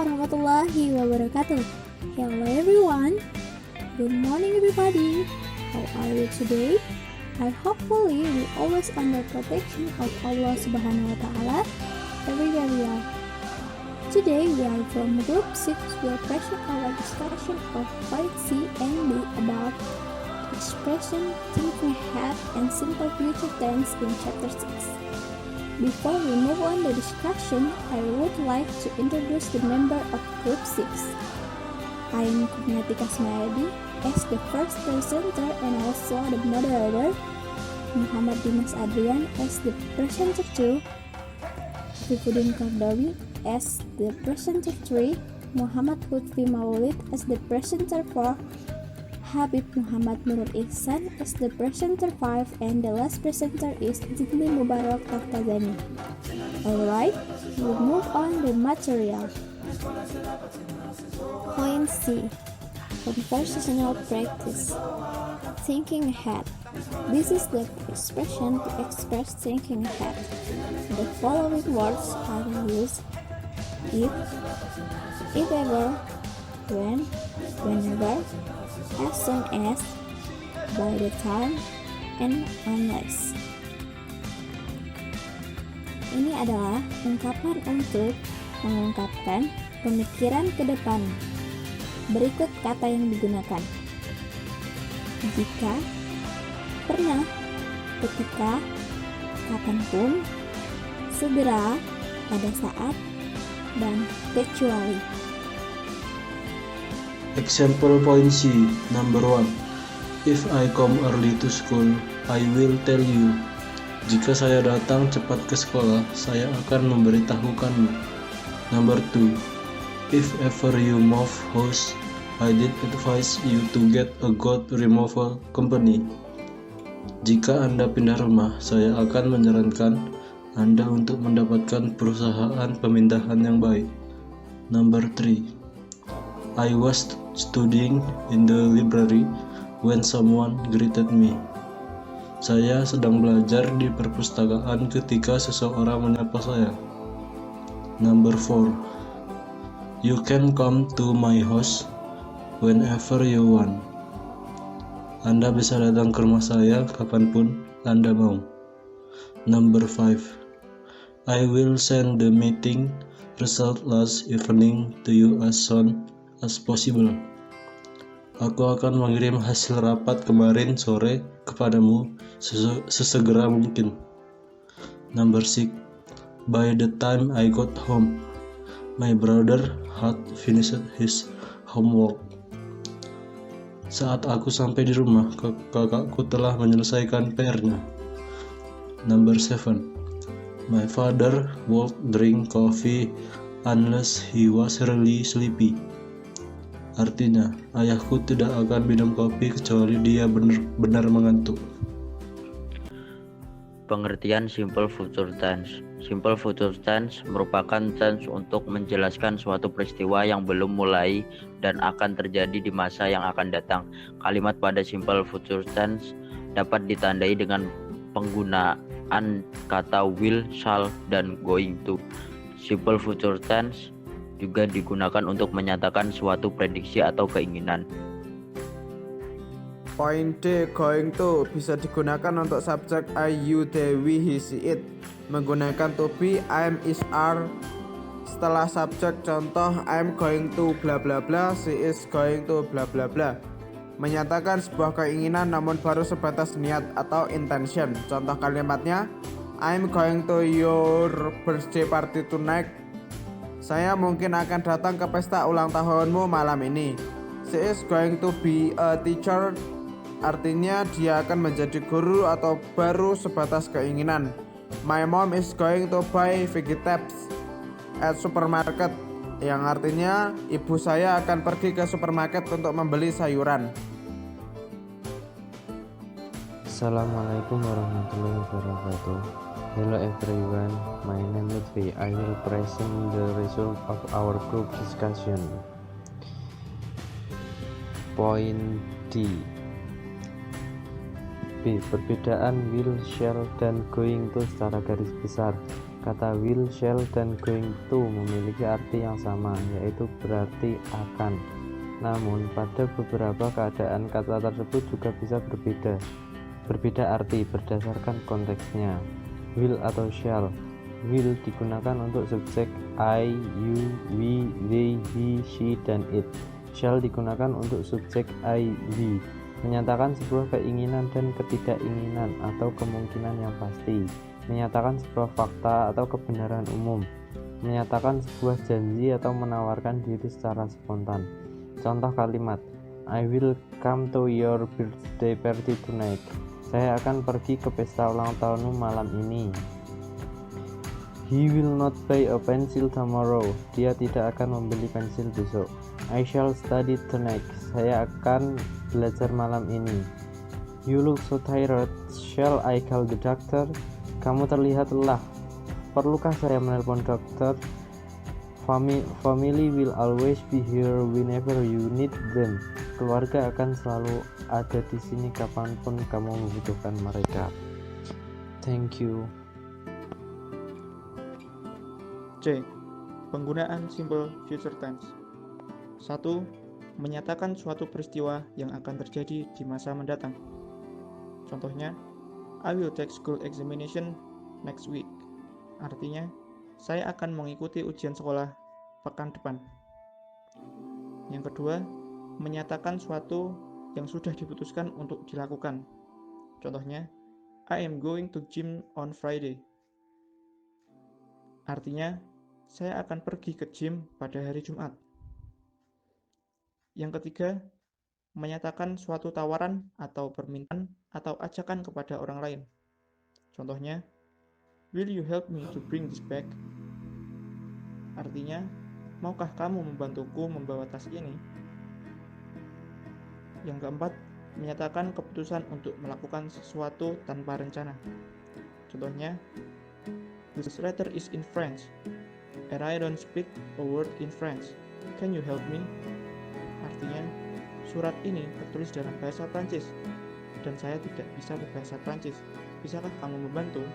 warahmatullahi wabarakatuh. Hello everyone. Good morning everybody. How are you today? I hopefully we always under protection of Allah Subhanahu wa Ta'ala everywhere we are. Today we are from Group 6. We are present our discussion of point C and D about expression, thinking ahead, and simple future tense in chapter 6. Before we move on the discussion, I would like to introduce the member of Group 6. I am Kurniati Kasmayadi as the first presenter and also the moderator, Muhammad Dimas Adrian as the presenter 2, Sifudin Kardawi as the presenter 3, Muhammad Lutfi Maulid as the presenter 4, Habib Muhammad Nurul Ihsan as the presenter 5, and the last presenter is Zikli Mubarak Taftazani. Alright, we'll move on the material. Point C. Conversational practice. Thinking ahead. This is the expression to express thinking ahead. The following words are used: if ever, when, whenever, as soon as, by the time, and unless. Ini adalah ungkapan untuk mengungkapkan pemikiran ke depan. Berikut kata yang digunakan: jika, pernah, ketika, kapanpun, segera, pada saat, dan kecuali. Example point C, number 1. If I come early to school, I will tell you. Jika saya datang cepat ke sekolah, saya akan memberitahukanmu. Number 2. If ever you move house, I did advise you to get a good removal company. Jika Anda pindah rumah, saya akan menyarankan Anda untuk mendapatkan perusahaan pemindahan yang baik. Number 3. I was studying in the library when someone greeted me. Saya sedang belajar di perpustakaan ketika seseorang menyapa saya. Number 4. You can come to my house whenever you want. Anda bisa datang ke rumah saya kapanpun Anda mau. Number 5. I will send the meeting result last evening to you as soon as possible. Aku akan mengirim hasil rapat kemarin sore kepadamu sesegera mungkin. Number 6. By the time I got home, my brother had finished his homework. Saat aku sampai di rumah, kakakku telah menyelesaikan PR-nya. Number 7. My father would drink coffee unless he was really sleepy. Artinya, ayahku tidak akan minum kopi kecuali dia benar-benar mengantuk. Pengertian simple future tense. Simple future tense merupakan tense untuk menjelaskan suatu peristiwa yang belum mulai dan akan terjadi di masa yang akan datang. Kalimat pada simple future tense dapat ditandai dengan penggunaan kata will, shall, dan going to. Simple future tense juga digunakan untuk menyatakan suatu prediksi atau keinginan. Point D, going to, bisa digunakan untuk subjek I, you, they, we, he, she, it. Menggunakan to be, am, is, are. Setelah subjek, contoh I'm going to bla bla bla, she is going to bla bla bla. Menyatakan sebuah keinginan namun baru sebatas niat atau intention. Contoh kalimatnya, I'm going to your birthday party tonight. Saya mungkin akan datang ke pesta ulang tahunmu malam ini. She is going to be a teacher. Artinya dia akan menjadi guru atau baru sebatas keinginan. My mom is going to buy vegetables at supermarket. Yang artinya ibu saya akan pergi ke supermarket untuk membeli sayuran. Assalamualaikum warahmatullahi wabarakatuh. Hello everyone, my name is Lutfi. I will present the result of our group discussion. Point D. B. Perbedaan will, shall, dan going to secara garis besar. Kata will, shall, dan going to memiliki arti yang sama, yaitu berarti akan. Namun, pada beberapa keadaan kata tersebut juga bisa berbeda arti berdasarkan konteksnya. Will atau shall. Will digunakan untuk subjek I, you, we, they, he, she, dan it. Shall digunakan untuk subjek I, we, menyatakan sebuah keinginan dan ketidakinginan atau kemungkinan yang pasti, menyatakan sebuah fakta atau kebenaran umum, menyatakan sebuah janji atau menawarkan diri secara spontan. Contoh kalimat, I will come to your birthday party tonight. Saya akan pergi ke pesta ulang tahunmu malam ini. He will not buy a pencil tomorrow. Dia tidak akan membeli pensil besok. I shall study tonight. Saya akan belajar malam ini. You look so tired. Shall I call the doctor? Kamu terlihat lelah. Perlukah saya menelpon dokter? Family will always be here whenever you need them. Keluarga akan selalu ada di sini kapanpun kamu membutuhkan mereka. Thank you. C. Penggunaan simple future tense. 1. Menyatakan suatu peristiwa yang akan terjadi di masa mendatang. Contohnya, I will take school examination next week. Artinya, saya akan mengikuti ujian sekolah pekan depan. Yang kedua, menyatakan suatu yang sudah diputuskan untuk dilakukan. Contohnya, I am going to gym on Friday. Artinya, saya akan pergi ke gym pada hari Jumat. Yang ketiga, menyatakan suatu tawaran atau permintaan atau ajakan kepada orang lain. Contohnya, will you help me to bring this bag? Artinya, maukah kamu membantuku membawa tas ini? Yang keempat, menyatakan keputusan untuk melakukan sesuatu tanpa rencana. Contohnya, this letter is in French, and I don't speak a word in French. Can you help me? Artinya, surat ini tertulis dalam bahasa Prancis, dan saya tidak bisa berbahasa Prancis. Bisakah kamu membantu?